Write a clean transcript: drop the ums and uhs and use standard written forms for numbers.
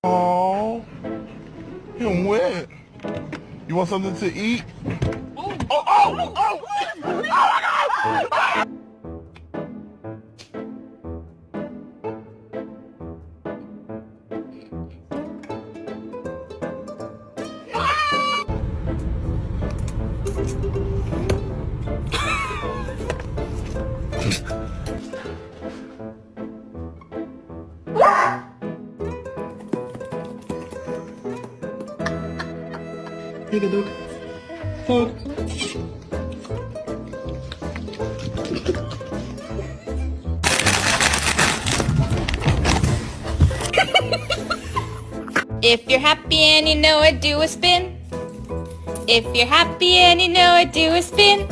Oh, him wet. You want something to eat? Here you go, dog. If you're happy and you know it, do a spin. If you're happy and you know it, do a spin.